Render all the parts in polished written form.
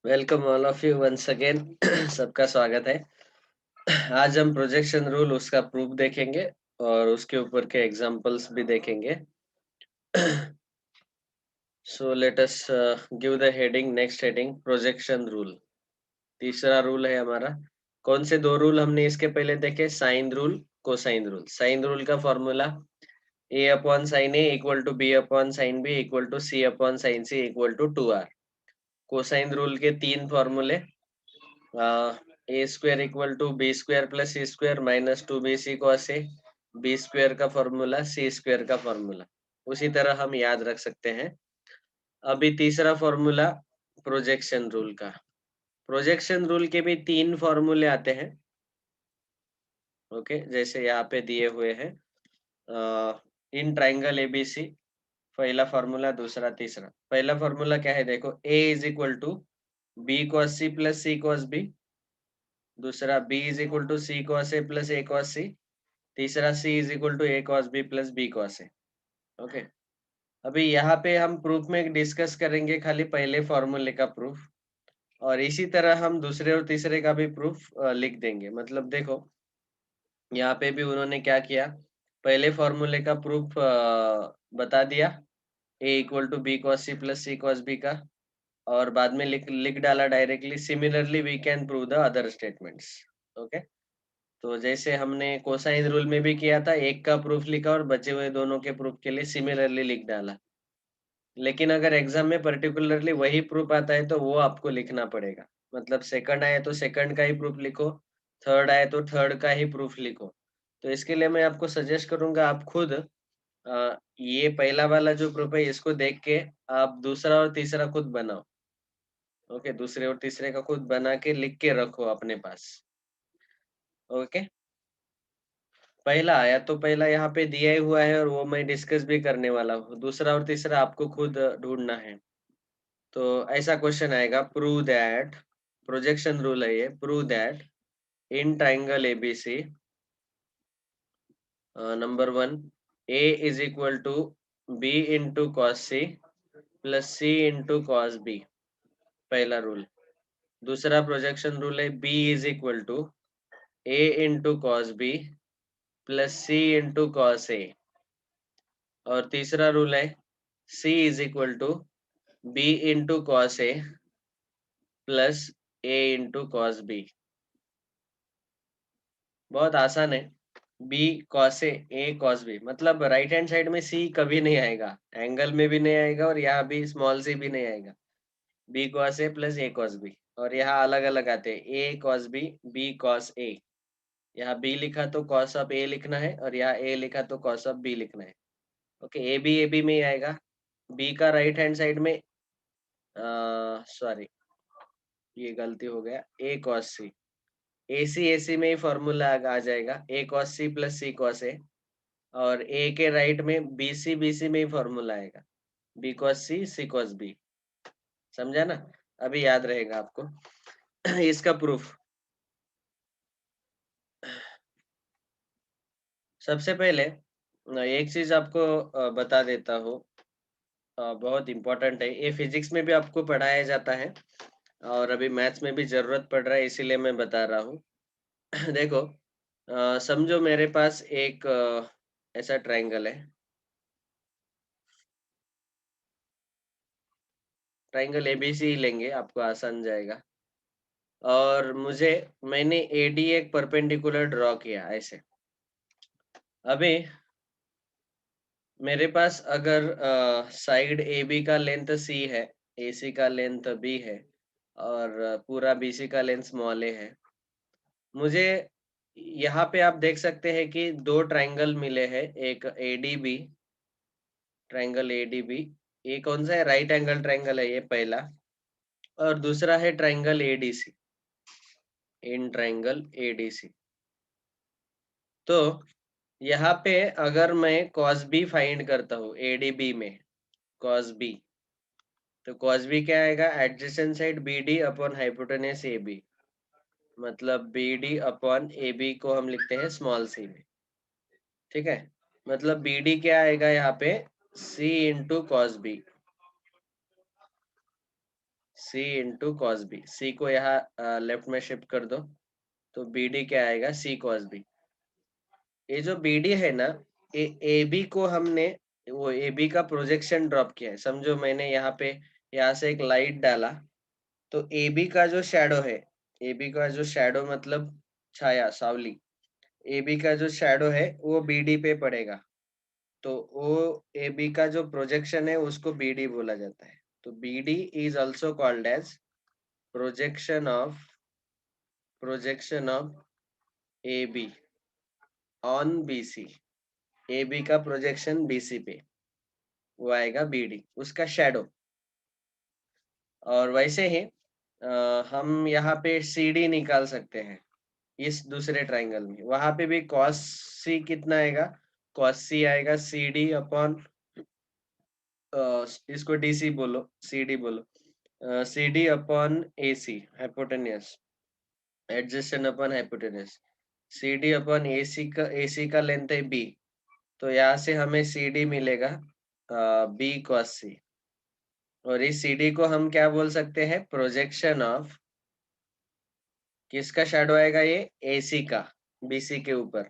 Welcome all of you once again. सबका स्वागत है। आज हम प्रोजेक्शन रूल उसका प्रूफ देखेंगे और उसके ऊपर के एग्जांपल्स भी देखेंगे। So let us give the heading. Next heading projection rule. तीसरा रूल है हमारा। कौन से दो रूल हमने इसके पहले देखे? Sine rule, cosine rule. Sine rule का formula A upon sine A equal to B upon sine B equal to C upon sine C equal to 2r। Cosine rule के तीन फॉर्मूले, A square equal to B square plus C square minus 2bc cos A, B square का formula C square का formula. उसी तरह हम याद रख सकते हैं। अभी तीसरा फॉर्मूला प्रोजेक्शन रूल का। प्रोजेक्शन रूल के भी तीन फॉर्मूले आते हैं। ओके, जैसे यहाँ पे दिए हुए हैं। इन ट्राइंगल एबीसी पहला फॉर्मूला, दूसरा, तीसरा। पहला फॉर्मूला क्या है? देखो, A is equal to B cos C plus C cos B. दूसरा, B is equal to C cos A plus A cos C. तीसरा, C is equal to A cos B plus B cos A. Okay, अभी यहाँ पे हम proof में discuss करेंगे खाली पहले फॉर्मूले का प्रूफ, और इसी तरह हम दूसरे और तीसरे का भी प्रूफ लिख देंगे। मतलब देखो, यहाँ पे भी उन्होंने क्या किया, पहले फॉर्मूले का प्रूफ बता दिया, A equal to B cos C plus C cos B का, और बाद में लिख लिख डाला directly, similarly we can prove the other statements. Okay, तो जैसे हमने कोसाइन रूल में भी किया था, एक का प्रूफ लिखा और बचे हुए दोनों के प्रूफ के लिए सिमिलरली लिख डाला। लेकिन अगर एग्जाम में पर्टिकुलरली वही प्रूफ आता है तो वो आपको लिखना पड़ेगा। मतलब सेकंड आए तो सेकंड का ही प्रूफ लिखो, थर्ड आए तो थर्ड का ही प्रूफ लिखो। तो इसके लिए मैं आपको सजेस्ट करूंगा, आप खुद ये पहला वाला जो प्रूफ है इसको देख के आप दूसरा और तीसरा खुद बनाओ। ओके, दूसरे और तीसरे का खुद बना के लिख के रखो अपने पास। ओके, पहला आया तो पहला यहाँ पे दिया ही हुआ है और वो मैं डिस्कस भी करने वाला हूँ। दूसरा और तीसरा आपको खुद ढूंढना है। तो ऐसा क्वेश्चन आएगा, प्रूव दैट, प्रोजेक्शन रूल है ये, prove that in triangle ABC number one, A is equal to B into cos C plus C into cos B. पहला रूल। दूसरा प्रोजेक्शन रूल है, B is equal to A into cos B plus C into cos ए। और तीसरा rule है, C is equal to B into cos A plus A into cos B. बहुत आसान है। B cos A cos B, मतलब right hand side में सी कभी नहीं आएगा, एंगल में भी नहीं आएगा, और यहाँ भी स्मॉल सी भी नहीं आएगा। B cos A plus A cos B, और यहाँ अलग अलग आते हैं, ए कॉस बी कॉस ए। यहाँ बी लिखा तो कॉस ऑफ ए लिखना है, और यहाँ ए लिखा तो कॉस ऑफ बी लिखना है। ओके, ए बी में ही आएगा। बी का राइट हैंड साइड में, सॉरी ये गलती हो गया, ए कॉस सी, ए सी में ही फॉर्मूला आ जाएगा, ए कॉस सी प्लस सी कॉस ए। और ए के राइट में बी सी में ही फॉर्मूला आएगा, बी कॉस सी कॉस बी। समझा ना? अभी याद रहेगा आपको। इसका प्रूफ, सबसे पहले एक चीज आपको बता देता हूँ, बहुत इम्पोर्टेंट है ये, फिजिक्स में भी आपको पढ़ाया जाता है और अभी मैथ्स में भी जरूरत पड़ रहा है, इसीलिए मैं बता रहा हूँ। देखो, समझो मेरे पास एक ऐसा ट्रायंगल है, ट्रायंगल एबीसी लेंगे, आपको आसान जाएगा। और मैंने एडी एक परपेंडिकुलर ड्रॉ किया ऐसे। अभी मेरे पास अगर साइड ए बी का लेंथ सी है, ए सी का लेंथ बी है, और पूरा बी सी का लेंथ स्मॉल ए है, मुझे यहाँ पे आप देख सकते हैं कि दो ट्रायंगल मिले हैं, एक एडीबी, ट्रायंगल एडीबी, ये कौन सा है? राइट एंगल ट्रायंगल है ये पहला, और दूसरा है triangle ADC, in triangle ADC. तो यहाँ पे अगर मैं कॉस बी फाइंड करता हूँ एडीबी में, कॉस बी, तो कॉस बी क्या आएगा? Adjacent side B D upon hypotenuse A B, मतलब B D upon A B को हम लिखते हैं स्मॉल सी में। ठीक है, मतलब बी डी क्या आएगा यहाँ पे? C into cos B. C into cos B, C को यहाँ लेफ्ट में शिफ्ट कर दो, तो BD क्या आएगा, C कॉस बी। ये जो BD है ना, ये AB को हमने वो AB का प्रोजेक्शन ड्रॉप किया है। समझो मैंने यहाँ से एक लाइट डाला, तो AB का जो शैडो है, AB का जो शैडो मतलब छाया, सावली, AB का जो शैडो है वो BD पे पड़ेगा, तो वो AB का जो प्रोजेक्शन है उसको BD बोला जाता है। तो BD is also called as projection of AB on BC। AB का प्रोजेक्शन BC पे, वो आएगा BD, उसका शैडो। और वैसे ही हम यहाँ पे CD निकाल सकते हैं इस दूसरे ट्राइंगल में। वहां पे भी cos C कितना आएगा, cos C आएगा CD अपॉन, इसको DC बोलो, CD बोलो, CD upon AC hypotenuse, adjacent upon hypotenuse. CD upon AC का लेंथ है B, तो यहाँ से हमें CD मिलेगा B cos C। और इस CD को हम क्या बोल सकते हैं, प्रोजेक्शन ऑफ, किसका शैडो आएगा ये, AC का, BC के ऊपर,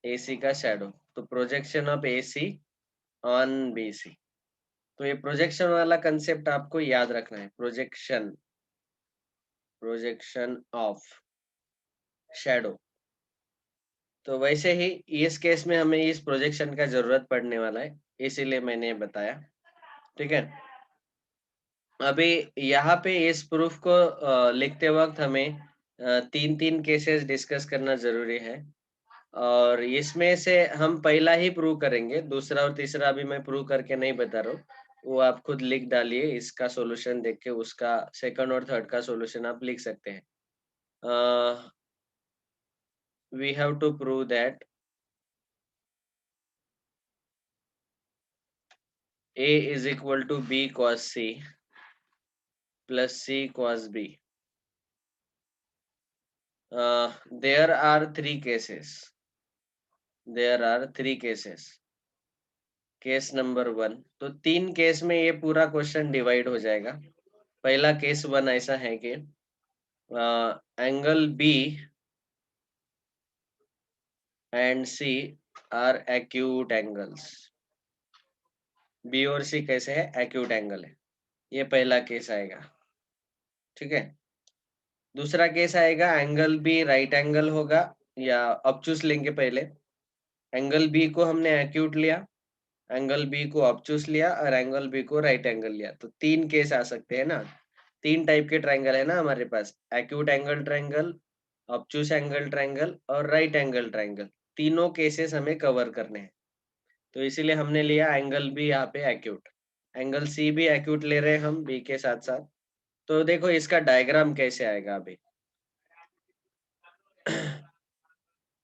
AC का शैडो। तो projection of AC on BC। तो ये प्रोजेक्शन वाला कंसेप्ट आपको याद रखना है, प्रोजेक्शन ऑफ शैडो। तो वैसे ही इस केस में हमें इस प्रोजेक्शन का जरूरत पड़ने वाला है, इसीलिए मैंने बताया। ठीक है, अभी यहाँ पे इस प्रूफ को लिखते वक्त हमें तीन तीन केसेस डिस्कस करना जरूरी है, और इसमें से हम पहला ही प्रूव करेंगे, दूसरा और तीसरा अभी मैं प्रूव करके नहीं बता रहा हूँ, वो आप खुद लिख डालिए, इसका सॉल्यूशन देख के उसका सेकंड और थर्ड का सॉल्यूशन आप लिख सकते हैं। We have to prove that A is equal to B cos C plus C cos B. There are three cases. There are three cases. Case number 1, तो 3 केस में ये पूरा क्वेश्चन डिवाइड हो जाएगा। पहला केस 1 ऐसा है कि angle B and C are acute angles. B और C कैसे है, एक्यूट एंगल है, ये पहला केस आएगा। ठीक है, दूसरा केस आएगा एंगल B राइट एंगल होगा, या ऑब्चूस लेंगे पहले। एंगल B को हमने एक्यूट लिया, एंगल B को ऑब्चूस लिया, और एंगल B को राइट एंगल लिया। तो 3 केस आ सकते हैं ना, 3 टाइप के ट्रायंगल है ना हमारे पास, acute angle triangle, obtuse angle triangle और राइट एंगल ट्रायंगल। तीनों केसेस हमें कवर करने हैं, तो इसीलिए हमने लिया एंगल B यहाँ पे एक्यूट, एंगल C भी एक्यूट ले रहे हैं हम B के साथ साथ। तो देखो इसका डायग्राम कैसे आएगा अभी।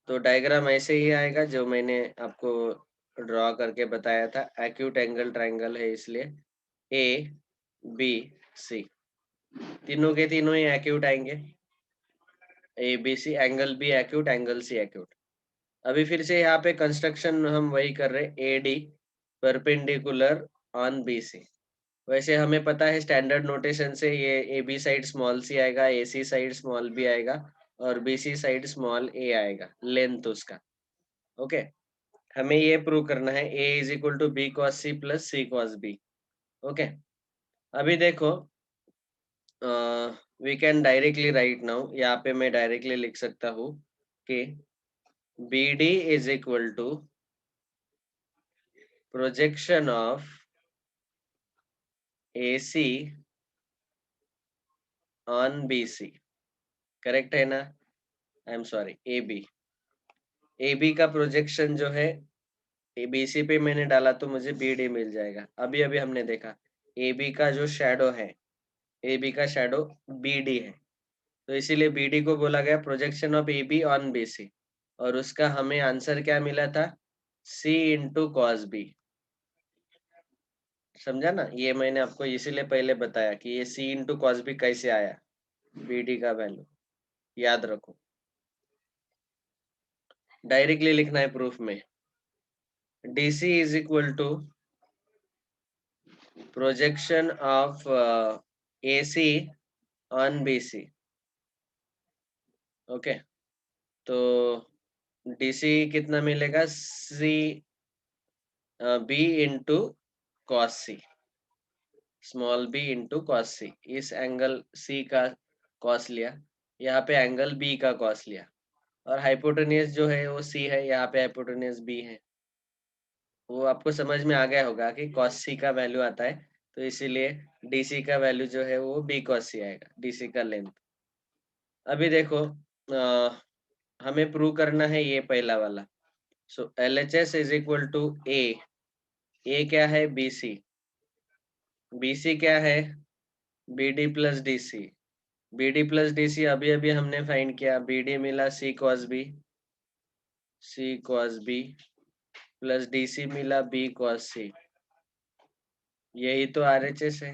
तो डायग्राम ऐसे ही आएगा जो मैंने आपको ड्रॉ करके बताया था, एक्यूट एंगल ट्रायंगल है इसलिए A B C, तीनों के तीनों ही एक्यूट आएंगे, A B C, angle B acute, angle C acute. अभी फिर से यहाँ पे कंस्ट्रक्शन हम वही कर रहे, AD परपेंडिकुलर ऑन BC। वैसे हमें पता है स्टैंडर्ड नोटेशन से, ये AB साइड स्मॉल c आएगा, AC साइड स्मॉल b आएगा, और BC साइड स्मॉल a आएगा, लेंथ उसका। ओके, हमें ये प्रूव करना है A is equal to B cos C plus C cos B। Okay, अभी देखो we can directly right now, यहाँ पे मैं डायरेक्टली लिख सकता हूँ कि BD is equal to projection of AC on BC। Correct है ना, आई एम सॉरी, AB का प्रोजेक्शन जो है BC पे मैंने डाला तो मुझे BD मिल जाएगा। अभी अभी हमने देखा AB का जो शैडो है, AB का शैडो BD है, तो इसीलिए BD को बोला गया projection of AB on BC, और उसका हमें आंसर क्या मिला था, C इंटू कॉस B। समझा ना, ये मैंने आपको इसीलिए पहले बताया कि ये C इंटू कॉस B कैसे आया, BD का वैल्यू याद रखो, डायरेक्टली लिखना है प्रूफ में। DC is equal to projection of AC on BC। Okay, तो DC कितना मिलेगा, B into cos c, small b into cos c. इस एंगल C का कॉस लिया, यहाँ पे एंगल B का कॉस लिया, और हाइपोटेन्यूज जो है वो C है, यहाँ पे हाइपोटेन्यूज B है। वो आपको समझ में आ गया होगा कि cos C का वैल्यू आता है, तो इसीलिए DC का वैल्यू जो है वो B cos C आएगा, DC का लेंथ। अभी देखो, हमें प्रूव करना है ये पहला वाला। सो LHS is equal to A क्या है, BC, BC क्या है, BD plus DC। BD plus DC अभी अभी हमने फाइंड किया, BD मिला C cos B, C cos B plus DC मिला B cos C। यही तो RHS है,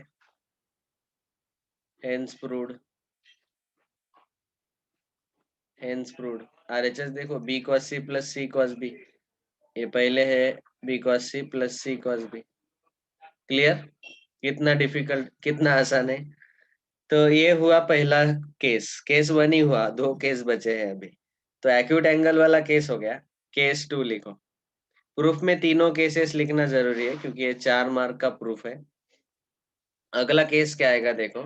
hence proved, hence proved. RHS देखो, B cos C plus C cos B, ये पहले है B cos C plus C cos B। Clear? कितना difficult, कितना आसान है। तो ये हुआ पहला केस, केस 1 ही हुआ, 2 केस बचे हैं अभी। तो एक्यूट एंगल वाला केस हो गया। केस 2 लिखो। प्रूफ में तीनों केसेस लिखना जरूरी है क्योंकि ये 4 मार्क का प्रूफ है। अगला केस क्या आएगा देखो।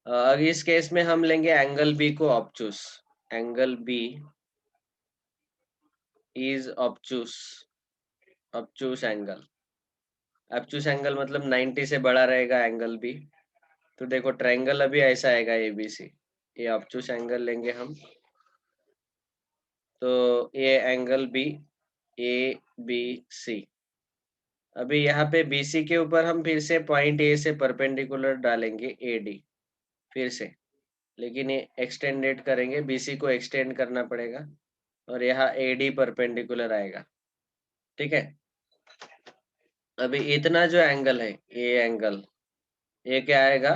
अब इस केस में हम लेंगे एंगल बी को obtuse. Angle B is obtuse, obtuse angle. Obtuse angle मतलब 90 से बड़ा रहेगा एंगल बी। तो देखो ट्रायंगल अभी ऐसा आएगा एबीसी, ये ऑब्चूस एंगल लेंगे हम। तो ये angle b, a b c. अभी यहाँ पे BC के ऊपर हम फिर से पॉइंट ए से परपेंडिकुलर डालेंगे AD फिर से, लेकिन ये एक्सटेंडेड करेंगे, BC को एक्सटेंड करना पड़ेगा, और यहाँ AD परपेंडिकुलर आएगा। ठीक है, अभी इतना जो एंगल है, ये एंगल, ये क्या आएगा,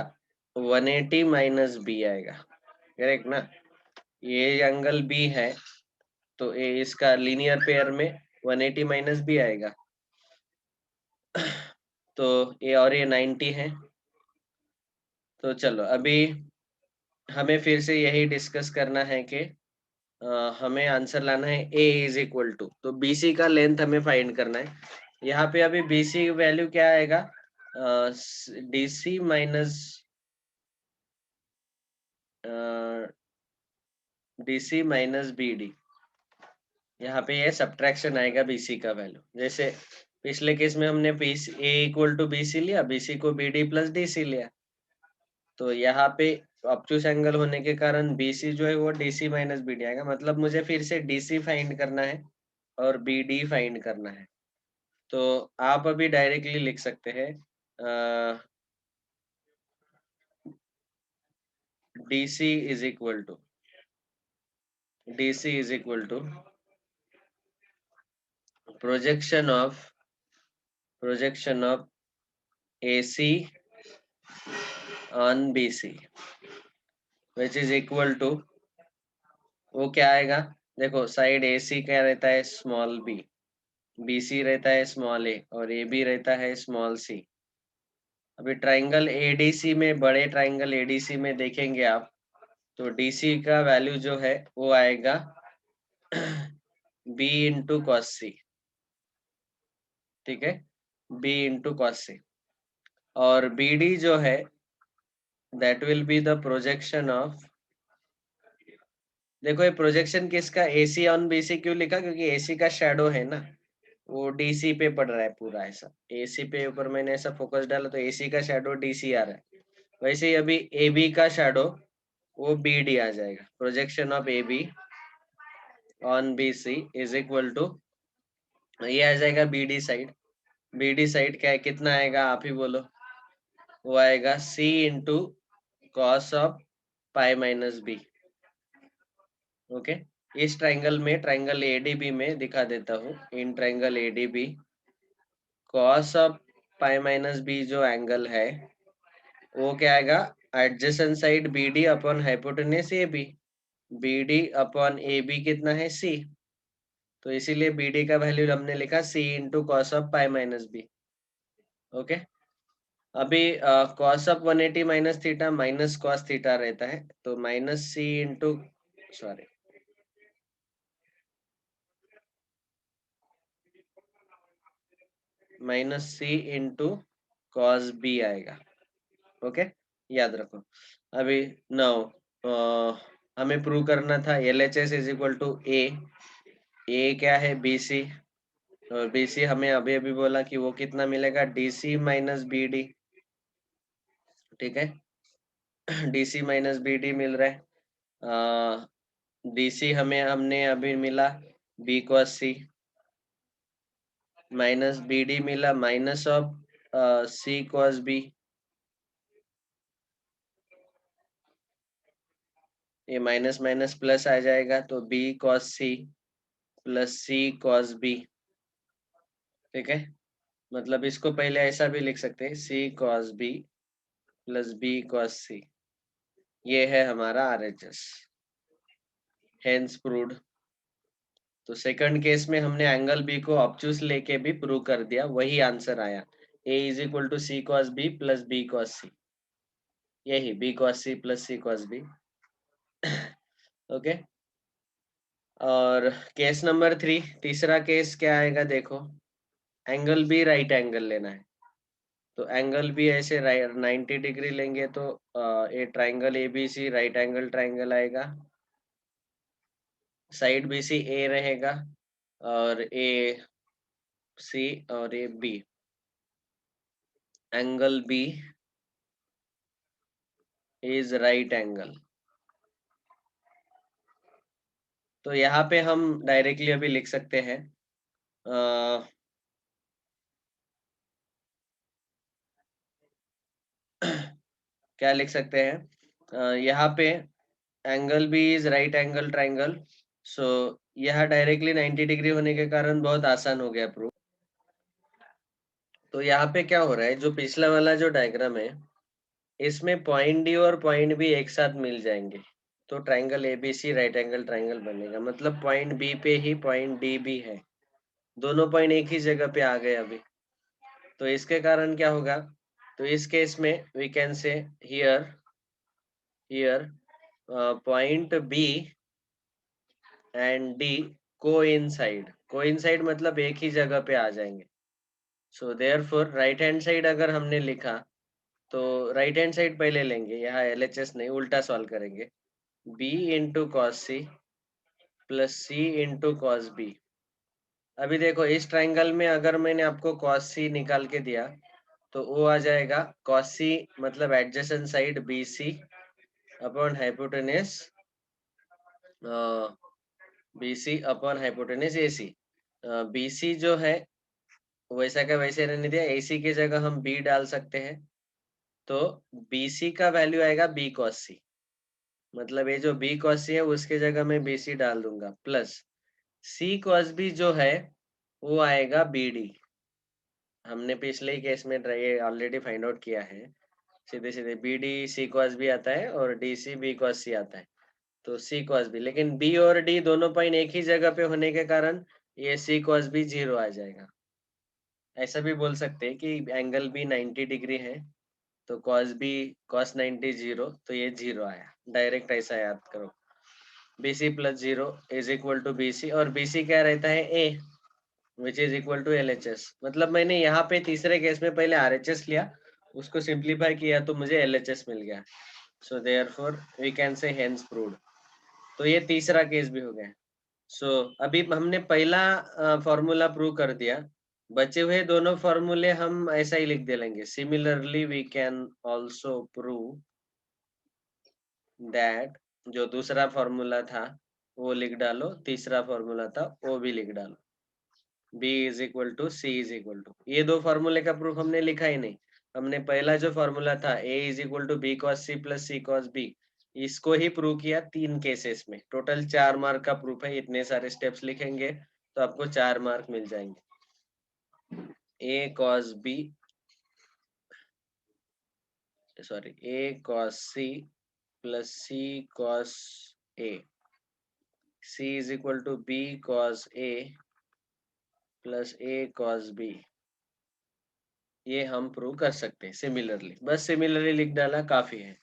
180 माइनस बी आएगा। करेक्ट ना? ये एंगल बी है, तो ये इसका लीनियर पेयर में 180 माइनस बी आएगा। तो ये और ये 90 है। तो चलो अभी हमें फिर से यही डिस्कस करना है कि हमें आंसर लाना है A इज इक्वल टू, तो BC का लेंथ हमें फाइंड करना है। यहाँ पे अभी BC वैल्यू क्या आएगा, DC minus DC minus BD। यहाँ पे ये सब्ट्रैक्शन आएगा BC का वैल्यू। जैसे पिछले केस में हमने A इक्वल टू BC लिया, BC को BD प्लस DC लिया, तो यहाँ पे ऑब्टूस एंगल होने के कारण BC जो है वो DC माइनस BD आएगा। मतलब मुझे फिर से DC फाइंड करना है और BD फाइंड करना है। तो आप अभी डायरेक्टली लिख सकते हैं, DC is equal to, DC is equal to projection of AC on BC which is equal to, वो क्या आएगा, देखो साइड AC क्या रहता है, स्मॉल b, BC रहता है स्मॉल a, और AB रहता है स्मॉल c। अभी ट्राइंगल ADC में, बड़े ट्राइंगल ADC में देखेंगे आप, तो DC का वैल्यू जो है वो आएगा B इंटू कॉस सी। ठीक है, B इंटू कॉस सी। और BD जो है that will be the projection of, देखो ये प्रोजेक्शन किसका, AC ऑन BC क्यों लिखा, क्योंकि AC का शेडो है ना, वो DC पे पड़ रहा है पूरा, ऐसा AC पे ऊपर मैंने ऐसा फोकस डाला तो AC का शेडो DC आ रहा है। वैसे ही अभी AB का शेडो वो BD आ जाएगा। Projection of AB on BC is equal to, ये आ जाएगा BD साइड। BD साइड क्या है, कितना आएगा आप ही बोलो, वो आएगा C into cos of pi minus B. Okay, इस ट्राइंगल में, ट्राइंगल ADB में दिखा देता हूँ, in triangle ADB cos of pi minus b जो एंगल है वो क्या आएगा, adjacent side BD upon hypotenuse AB, BD upon AB कितना है C, तो इसीलिए BD का वैल्यू हमने लिखा C into cos of pi minus B. Okay, अभी cos of 180 minus theta minus cos theta रहता है, तो minus C into, sorry, minus C into cos B आएगा। ओके, याद रखो। अभी नाउ हमें प्रूव करना था L H S is equal to A क्या है, बी सी, और बी सी हमें अभी अभी बोला कि वो कितना मिलेगा, D C minus B D. ठीक है, D C minus B D मिल रहा है। डी सी हमने अभी मिला बी कॉस सी, माइनस बी डी मिला minus of C cos B. ये माइनस माइनस प्लस आ जाएगा, तो बी कॉस सी प्लस सी कॉस बी। ठीक है, मतलब इसको पहले ऐसा भी लिख सकते हैं, c cos B plus B cos c. ये है हमारा R H S, hence proved. तो सेकंड केस में हमने एंगल बी को ऑब्टयूस लेके भी प्रूव कर दिया, वही आंसर आया, a is equal to C cos B plus B cos c, यही बी कॉस सी प्लस सी कॉस बी। ओके, और केस नंबर 3, तीसरा केस क्या आएगा देखो, एंगल बी राइट एंगल लेना है। तो एंगल भी ऐसे 90 डिग्री लेंगे, तो ये triangle a b c right angle triangle आएगा, साइड बी सी ए रहेगा, और ए सी और a b, angle B is right angle. तो यहाँ पे हम डायरेक्टली अभी लिख सकते हैं, क्या लिख सकते हैं, यहाँ पे angle B is right angle triangle, so यह डायरेक्टली 90 डिग्री होने के कारण बहुत आसान हो गया प्रूफ। तो यहाँ पे क्या हो रहा है, जो पिछला वाला जो डायग्राम है, इसमें पॉइंट डी और पॉइंट बी एक साथ मिल जाएंगे, तो triangle ABC right angle triangle बनेगा, मतलब पॉइंट बी पे ही पॉइंट डी भी है, दोनों पॉइंट एक ही जगह पे आ गए अभी। तो इसके कारण क्या होगा, तो इस केस में we can say here here point b and d coincide मतलब एक ही जगह पे आ जाएंगे। So therefore right hand side अगर हमने लिखा, तो राइट हैंड साइड पहले लेंगे, यहाँ एलएचएस नहीं, उल्टा सॉल्व करेंगे, बी इंटू कॉस सी प्लस सी इंटू कॉस बी। अभी देखो इस ट्राइंगल में अगर मैंने आपको कॉस सी निकाल के दिया, तो वो आ जाएगा कॉस सी मतलब adjacent side b c upon hypotenuse b c upon hypotenuse a c. B c जो है वैसा का वैसे रहने दिया, ए सी की जगह हम बी डाल सकते हैं, तो बी सी का वैल्यू आएगा बी कॉस सी, मतलब ये जो बी कॉस सी है उसके जगह मैं बी सी डाल दूंगा, प्लस सी कॉस बी जो है वो आएगा बी डी। हमने पिछले ही केस में ये ऑलरेडी फाइंड आउट किया है, सीधे सीधे b d c cos b आता है और d c b cos c आता है, तो सी कॉस बी, लेकिन बी और डी दोनों पॉइंट एक ही जगह पे होने के कारण ये सी कॉस बी 0 आ जाएगा। ऐसा भी बोल सकते हैं कि एंगल बी 90 डिग्री है, तो कॉस बी कॉस 90 0, तो ये 0 आया, डायरेक्ट ऐसा याद करो, b c plus 0 is equal to b c, और बी सी क्या रहता है, a, which is equal to L H S. मतलब मैंने यहाँ पे तीसरे केस में पहले आर एच एस लिया, उसको सिंप्लीफाई किया तो मुझे एल एच एस मिल गया, so therefore we can say hence proved. तो ये तीसरा केस भी हो गया। सो अभी हमने पहला फॉर्मूला प्रूव कर दिया, बचे हुए दोनों फॉर्मूले हम ऐसा ही लिख दे लेंगे, similarly we can also prove that, जो दूसरा फॉर्मूला था वो लिख डालो, तीसरा फॉर्मूला था वो भी लिख डालो, B is equal to c is equal to, ये दो फॉर्मूले का प्रूफ हमने लिखा ही नहीं, हमने पहला जो फॉर्मूला था A is equal to B cos C plus C cos b, इसको ही प्रूव किया 3 केसेस में, टोटल 4 मार्क का प्रूफ है, इतने सारे स्टेप्स लिखेंगे तो आपको 4 मार्क मिल जाएंगे। A cos B, sorry, A cos C plus C cos A, C is equal to B cos A plus A cos B, ये हम प्रूव कर सकते हैं सिमिलरली, बस सिमिलरली लिख डाला काफी है।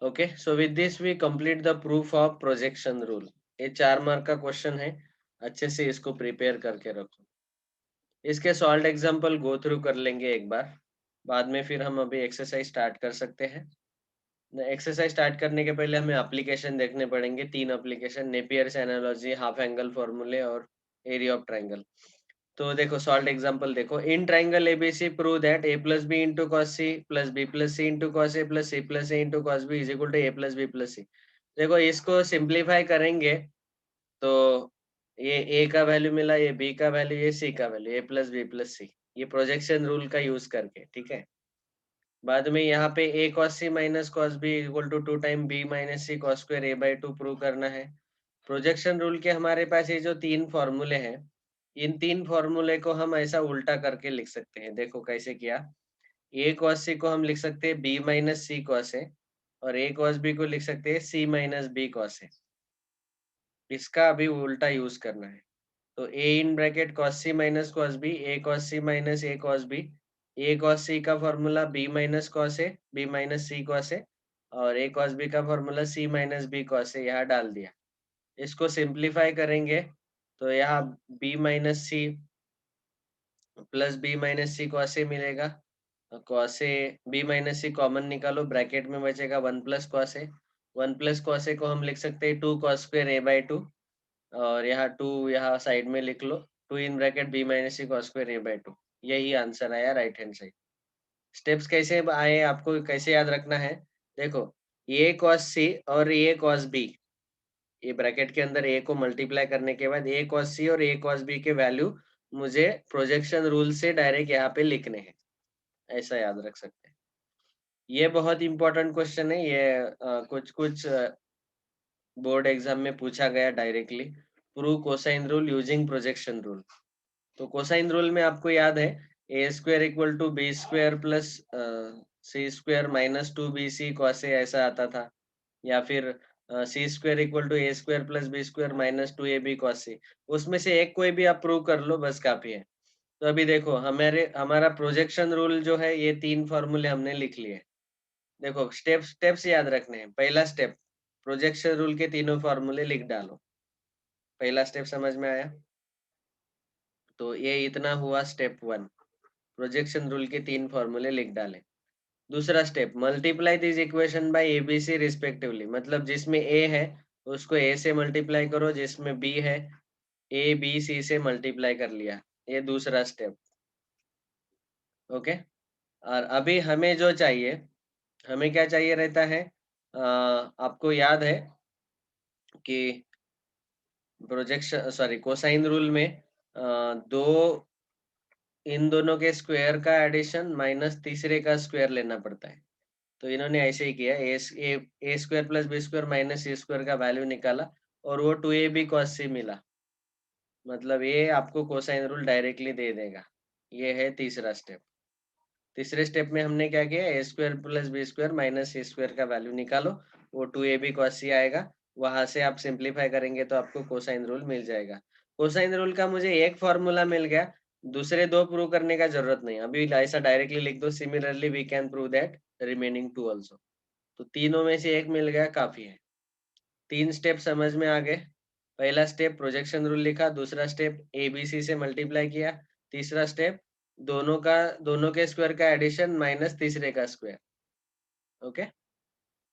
Okay, so with this we complete the proof of projection rule. ये 4 मार्क का क्वेश्चन है, अच्छे से इसको प्रिपेयर करके रखो। इसके सॉल्व एग्जांपल गो थ्रू कर लेंगे एक बार, बाद में फिर हम अभी एक्सरसाइज स्टार्ट कर सकते हैं। एक्सरसाइज स्टार्ट करने के पहले हमें एप्लीकेशन देखने पड़ेंगे, 3 application, Napier's analogy, half angle फॉर्मूले और एरिया ऑफ ट्राइंगल। तो देखो सॉल्व एग्जांपल देखो, in triangle ABC prove that a plus b into cos C plus b plus C into cos A plus c plus A into cos b is equal to a plus b plus c. देखो इसको simplify करेंगे तो ये ए का value मिला, ये B का value, ये सी का वैल्यू, ए प्लस बी प्लस सी, ये प्रोजेक्शन रूल का यूज करके, ठीक है। बाद में यहाँ पे a cos C minus cos b equal to 2 time b minus c cos square a by 2 prove करना है। प्रोजेक्शन रूल के हमारे पास ये जो 3 फॉर्मूले हैं, इन 3 फॉर्मूले को हम ऐसा उल्टा करके लिख सकते हैं। देखो कैसे किया, ए कॉस सी को हम लिख सकते हैं बी माइनस सी कॉस ए, और ए कॉस बी को लिख सकते हैं c minus b cos a. इसका अभी उल्टा यूज करना है। तो a in bracket cos C minus cos b, a cos C minus a cos b, a cos c का फॉर्मूला बी माइनस कॉस ए, बी माइनस सी कॉस ए, और a cos B का formula c minus b cos a, यहाँ डाल दिया। इसको simplify करेंगे तो यहाँ b minus c plus b minus c cos a मिलेगा। कॉस ए, बी माइनस सी कॉमन निकालो, ब्रैकेट में बचेगा 1 plus cos a. 1 plus cos a को हम लिख सकते हैं 2 कॉस स्क्वायर ए बाई 2, और यहाँ 2 यहाँ साइड में लिख लो, 2 in bracket b minus c cos square a by 2। यही आंसर आया राइट हैंड साइड। स्टेप्स कैसे आए आपको कैसे याद रखना है, देखो ए कॉस सी और ए कॉस बी, ये ब्रैकेट के अंदर ए को मल्टीप्लाई करने के बाद ए कॉस सी और ए कॉस बी के वैल्यू मुझे प्रोजेक्शन रूल से डायरेक्ट यहाँ पे लिखने हैं, ऐसा याद रख सकते हैं। ये बहुत इंपॉर्टेंट क्वेश्चन है, ये कुछ कुछ बोर्ड एग्जाम में पूछा गया directly, prove cosine rule using projection rule. तो कोसाइन रूल में आपको याद है a square equal to B square plus C square minus 2bc cos a, ऐसा आता था। या फिर c square equal to a square plus b square minus 2ab cos c. उसमें से एक कोई भी आप प्रूव कर लो, बस काफी है। तो अभी देखो हमारा प्रोजेक्शन रूल जो है, ये 3 फॉर्मूले हमने लिख लिए। देखो स्टेप्स याद रखने हैं। पहला स्टेप, प्रोजेक्शन रूल के तीनों फॉर्मूले लिख डालो। पहला स्टेप समझ में आया? तो ये इतना हुआ स्टेप 1, प्रोजेक्शन रूल के 3 फॉर्मूले लिख डाले। दूसरा step, multiply this equation by ABC respectively, मतलब जिसमें ए है उसको ए से मल्टीप्लाई करो, जिसमें बी है ए बी सी से मल्टीप्लाई कर लिया। ये दूसरा स्टेप। ओके, और अभी हमें जो चाहिए, हमें क्या चाहिए रहता है, आपको याद है कि प्रोजेक्शन सॉरी कोसाइन रूल में दो, इन दोनों के स्क्वायर का एडिशन माइनस तीसरे का स्क्वायर लेना पड़ता है। तो इन्होंने ऐसे ही किया, a square plus b square minus c square का वैल्यू निकाला, और वो 2ab cos c मिला, मतलब ये आपको कोसाइन रूल डायरेक्टली दे देगा। ये है तीसरा स्टेप। तीसरे स्टेप में हमने क्या किया, a square plus b square minus c square का वैल्यू निकालो, वो 2ab cos c आएगा। वहां से आप सिंप्लीफाई करेंगे तो आपको कोसाइन रूल मिल जाएगा। कोसाइन रूल का मुझे एक फॉर्मूला मिल गया, दूसरे 2 प्रूव करने का जरूरत नहीं, अभी ऐसा डायरेक्टली लिख दो, similarly we can prove that remaining 2 also. तो तीनों में से एक मिल गया, काफी है। 3 स्टेप समझ में आ गए। पहला स्टेप प्रोजेक्शन रूल लिखा, दूसरा स्टेप एबीसी से मल्टीप्लाई किया, तीसरा स्टेप दोनों के स्क्वायर का एडिशन माइनस तीसरे का स्क्वायर। ओके,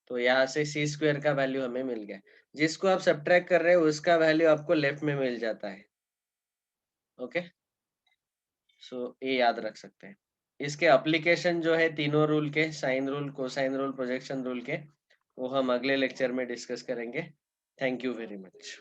तो यहाँ से सी स्क्वायर का वैल्यू हमें मिल गया, जिसको आप सब्ट्रैक्ट कर रहे हो उसका वैल्यू आपको लेफ्ट में मिल जाता है। ओके, सो ये याद रख सकते हैं। इसके एप्लीकेशन जो है तीनों रूल के, sine rule, cosine rule, projection rule के, वो हम अगले लेक्चर में डिस्कस करेंगे। Thank you very much.